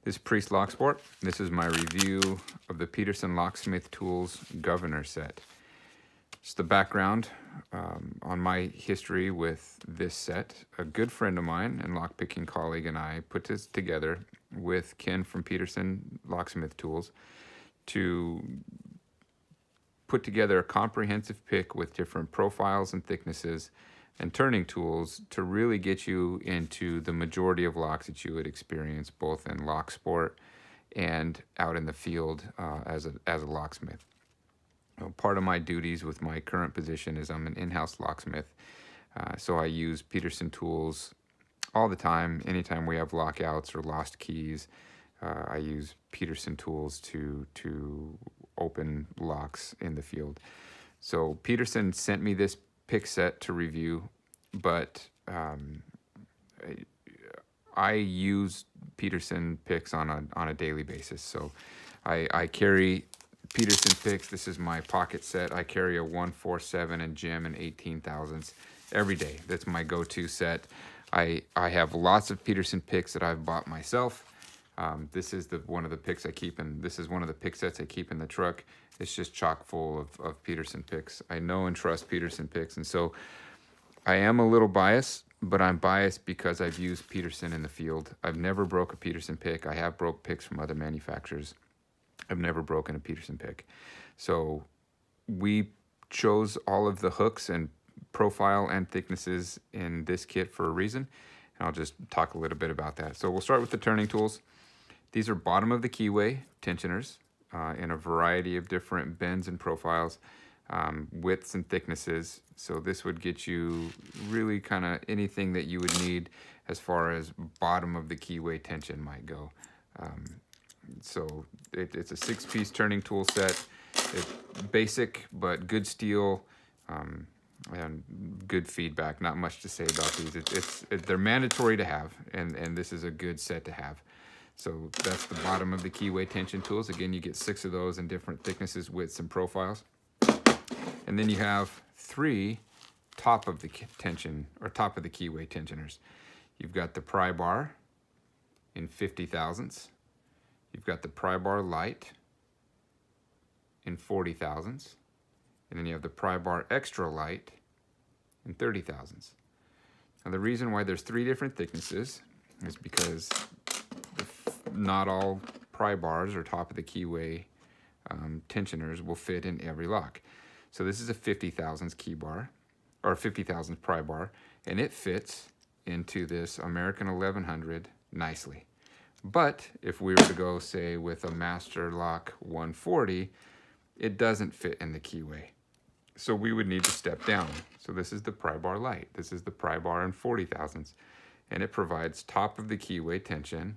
This is Priest Locksport. This is my review of the Peterson Locksmith Tools Governor Set. Just the background on my history with this set. A good friend of mine and lockpicking colleague and I put this together with Ken from Peterson Locksmith Tools to put together a comprehensive pick with different profiles and thicknesses and turning tools to really get you into the majority of locks that you would experience both in lock sport and out in the field as a locksmith. Part of my duties with my current position is I'm an in-house locksmith, so I use Peterson tools all the time. Anytime we have lockouts or lost keys, I use Peterson tools to open locks in the field. So Peterson sent me this pick set to review, but I use Peterson picks on a daily basis. So I carry Peterson picks. This is my pocket set. I carry a 147 and Gem and 18 thousandths every day. That's my go-to set. I have lots of Peterson picks that I've bought myself. This is one of the picks I keep in. This is one of the pick sets I keep in the truck. It's just chock full of Peterson picks. I know and trust Peterson picks, and so I am a little biased, but I'm biased because I've used Peterson in the field. I've never broke a Peterson pick. I have broke picks from other manufacturers. I've never broken a Peterson pick. So we chose all of the hooks and profile and thicknesses in this kit for a reason, and I'll just talk a little bit about that. So we'll start with the turning tools. These are bottom of the keyway tensioners in a variety of different bends and profiles, widths and thicknesses. So this would get you really kind of anything that you would need as far as bottom of the keyway tension might go. So it's a 6-piece turning tool set. It's basic, but good steel and good feedback. Not much to say about these. They're mandatory to have, and this is a good set to have. So that's the bottom of the keyway tension tools. Again, you get 6 of those in different thicknesses, widths, and profiles. And then you have 3 top of the tension or top of the keyway tensioners. You've got the pry bar in 50 thousandths. You've got the pry bar light in 40 thousandths. And then you have the pry bar extra light in 30 thousandths. Now the reason why there's 3 different thicknesses is because not all pry bars or top of the keyway tensioners will fit in every lock. So this is a 50 thousandths key bar, or 50 thousandths pry bar, and it fits into this American 1100 nicely. But if we were to go, say, with a Master Lock 140, it doesn't fit in the keyway. So we would need to step down. So this is the pry bar light. This is the pry bar in 40 thousandths, and it provides top of the keyway tension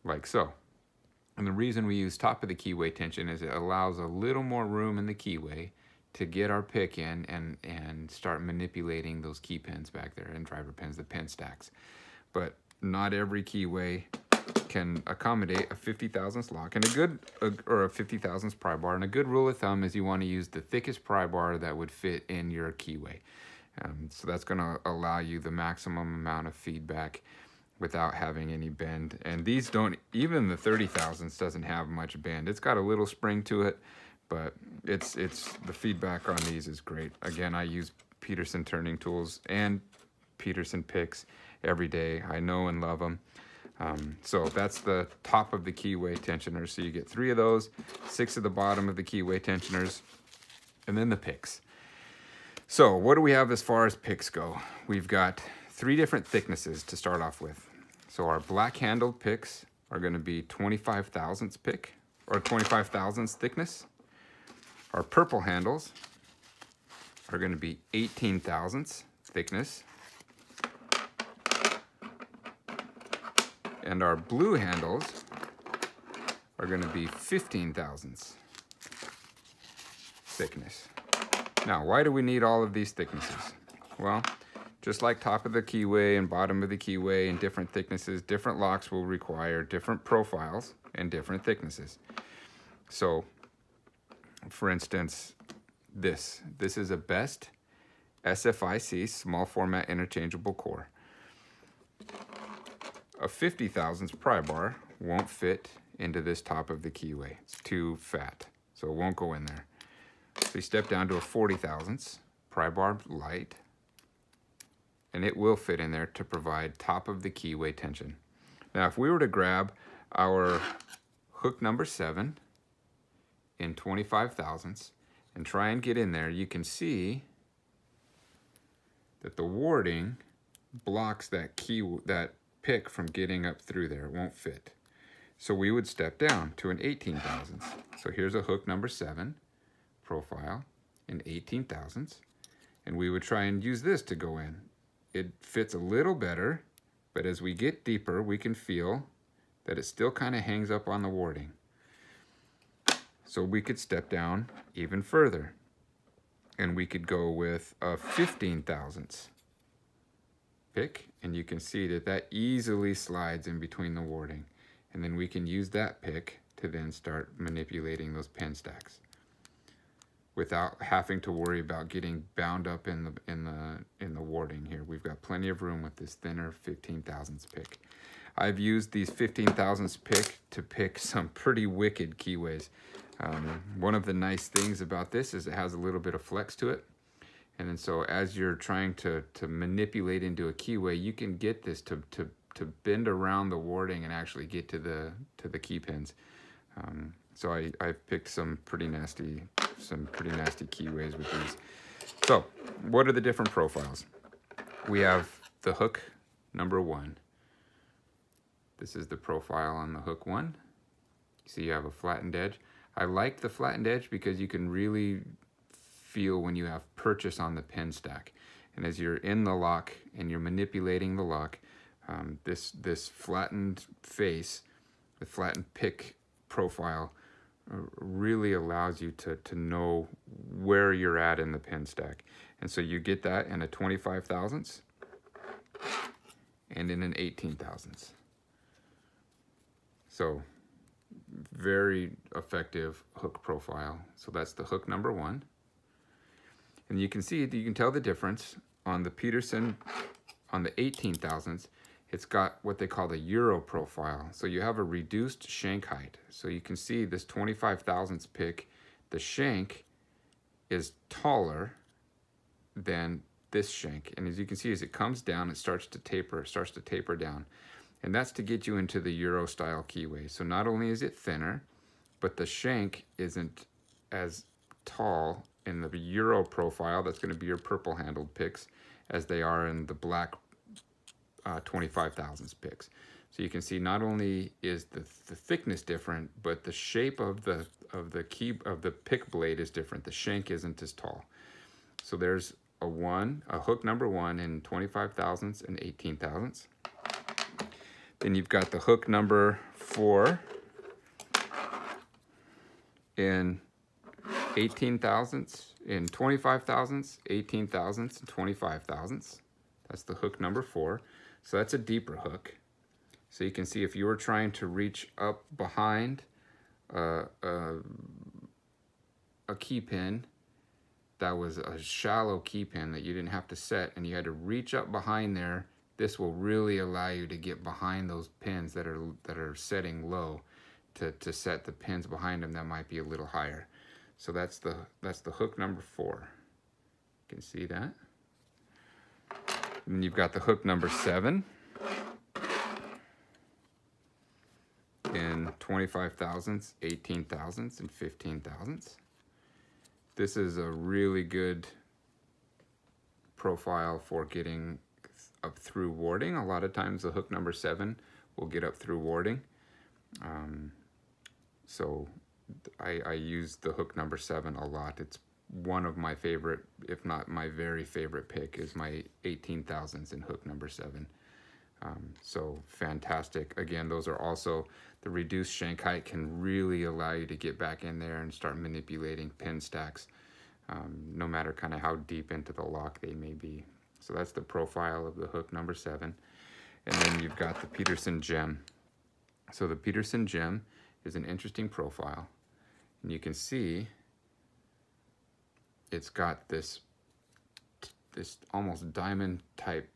like so. And the reason we use top of the keyway tension is it allows a little more room in the keyway to get our pick in and start manipulating those key pins back there and driver pins, the pin stacks. But not every keyway can accommodate a 50 thousandths lock and a 50 thousandths pry bar. And a good rule of thumb is you want to use the thickest pry bar that would fit in your keyway. So that's going to allow you the maximum amount of feedback without having any bend. And these don't, even the 30 thousandths doesn't have much bend. It's got a little spring to it, but it's the feedback on these is great. Again, I use Peterson turning tools and Peterson picks every day. I know and love them. So that's the top of the keyway tensioners. So you get 3 of those, 6 at the bottom of the keyway tensioners, and then the picks. So what do we have as far as picks go? We've got 3 different thicknesses to start off with. So our black handled picks are going to be 25 thousandths pick, or 25 thousandths thickness. Our purple handles are going to be 18 thousandths thickness. And our blue handles are going to be 15 thousandths thickness. Now, why do we need all of these thicknesses? Well, just like top of the keyway and bottom of the keyway and different thicknesses, different locks will require different profiles and different thicknesses. So, for instance, this is a Best SFIC, small format interchangeable core. a 50 thousandths pry bar won't fit into this top of the keyway. It's too fat, so it won't go in there. So you step down to a 40 thousandths pry bar light, and it will fit in there to provide top of the keyway tension. Now, if we were to grab our hook number 7 in 25 thousandths and try and get in there, you can see that the warding blocks that pick from getting up through there. It won't fit. So we would step down to an 18 thousandths. So here's a hook number 7 profile in 18 thousandths, and we would try and use this to go in. It fits a little better, but as we get deeper, we can feel that it still kind of hangs up on the warding. So we could step down even further, and we could go with a 15 thousandths pick, and you can see that that easily slides in between the warding. And then we can use that pick to then start manipulating those pen stacks without having to worry about getting bound up in the warding here. We've got plenty of room with this thinner 15 thousandths pick. I've used these 15 thousandths pick to pick some pretty wicked keyways. One of the nice things about this is it has a little bit of flex to it. And then so as you're trying to manipulate into a keyway, you can get this to bend around the warding and actually get to the key pins. So I've picked some pretty nasty keyways with these. So what are the different profiles? We have the hook number 1. This is the profile on the hook 1. See, you have a flattened edge. I like the flattened edge because you can really feel when you have purchase on the pen stack. And as you're in the lock and you're manipulating the lock, this flattened face, the flattened pick profile, really allows you to know where you're at in the pen stack. And so you get that in a 25 thousandths and in an 18 thousandths. So very effective hook profile. So that's the hook number 1. And you can see, you can tell the difference on the Peterson, on the 18 thousandths, it's got what they call the Euro profile. So you have a reduced shank height. So you can see this 25 thousandths pick, the shank is taller than this shank. And as you can see, as it comes down, it starts to taper down. And that's to get you into the Euro style keyway. So not only is it thinner, but the shank isn't as tall in the Euro profile, that's going to be your purple handled picks, as they are in the black 25 thousandths picks. So you can see not only is the thickness different, but the shape of the pick blade is different. The shank isn't as tall. So there's a hook number 1 in 25 thousandths and 18 thousandths. Then you've got the hook number 4 in 18 thousandths, in 25 thousandths, 18 thousandths, and 25 thousandths. That's the hook number 4. So that's a deeper hook. So you can see if you were trying to reach up behind a key pin that was a shallow key pin that you didn't have to set, and you had to reach up behind there, this will really allow you to get behind those pins that are setting low to set the pins behind them that might be a little higher. So that's the hook number 4. You can see that. And then you've got the hook number 7 in 25 thousandths, 18 thousandths, and 15 thousandths. This is a really good profile for getting up through warding. A lot of times the hook number 7 will get up through warding. So I use the hook number 7 a lot. It's one of my favorite, if not my very favorite pick, is my 18 thousandths in hook number 7. So fantastic. Again, those are also, the reduced shank height can really allow you to get back in there and start manipulating pin stacks, no matter kind of how deep into the lock they may be. So that's the profile of the hook number 7. And then you've got the Peterson Gem. So the Peterson Gem is an interesting profile. And you can see it's got this almost diamond type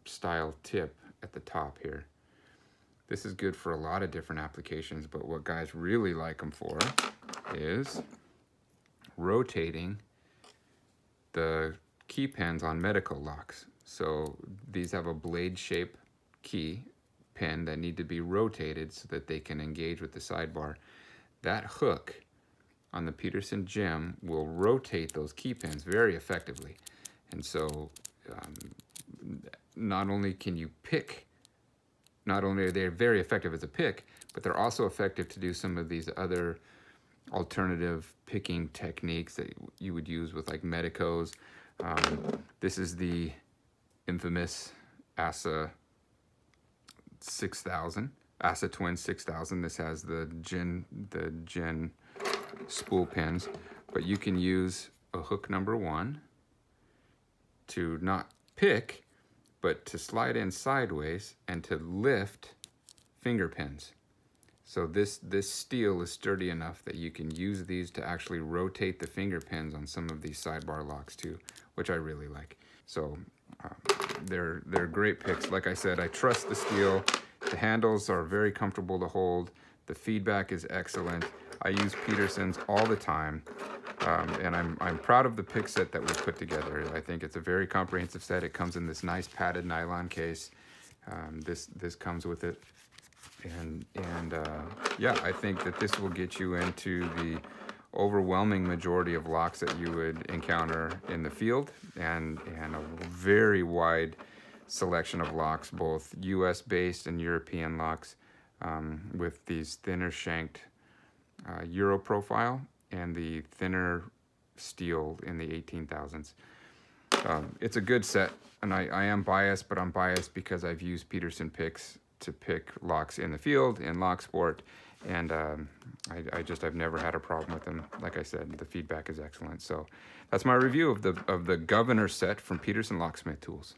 style tip at the top here. This is good for a lot of different applications, but what guys really like them for is rotating the key pins on medical locks. So these have a blade shape key pin that need to be rotated so that they can engage with the sidebar. That hook on the Peterson Gem will rotate those key pins very effectively. And so not only can you pick, not only are they very effective as a pick, but they're also effective to do some of these other alternative picking techniques that you would use with like medicos. This is the infamous ASA 6000, ASA Twin 6000. This has the Gen spool pins, but you can use a hook number 1 to not pick, but to slide in sideways and to lift finger pins. So this steel is sturdy enough that you can use these to actually rotate the finger pins on some of these sidebar locks too, which I really like. So they're great picks. Like I said, I trust the steel. The handles are very comfortable to hold. The feedback is excellent. I use Petersons all the time, and I'm proud of the pick set that we put together. I think it's a very comprehensive set. It comes in this nice padded nylon case. This comes with it. And yeah, I think that this will get you into the overwhelming majority of locks that you would encounter in the field, and a very wide selection of locks, both US based and European locks, with these thinner shanked Euro profile and the thinner steel in the 18,000s. It's a good set, and I am biased, but I'm biased because I've used Peterson picks to pick locks in the field, in lock sport, and I've never had a problem with them. Like I said, the feedback is excellent. So that's my review of the Governor set from Peterson Locksmith Tools.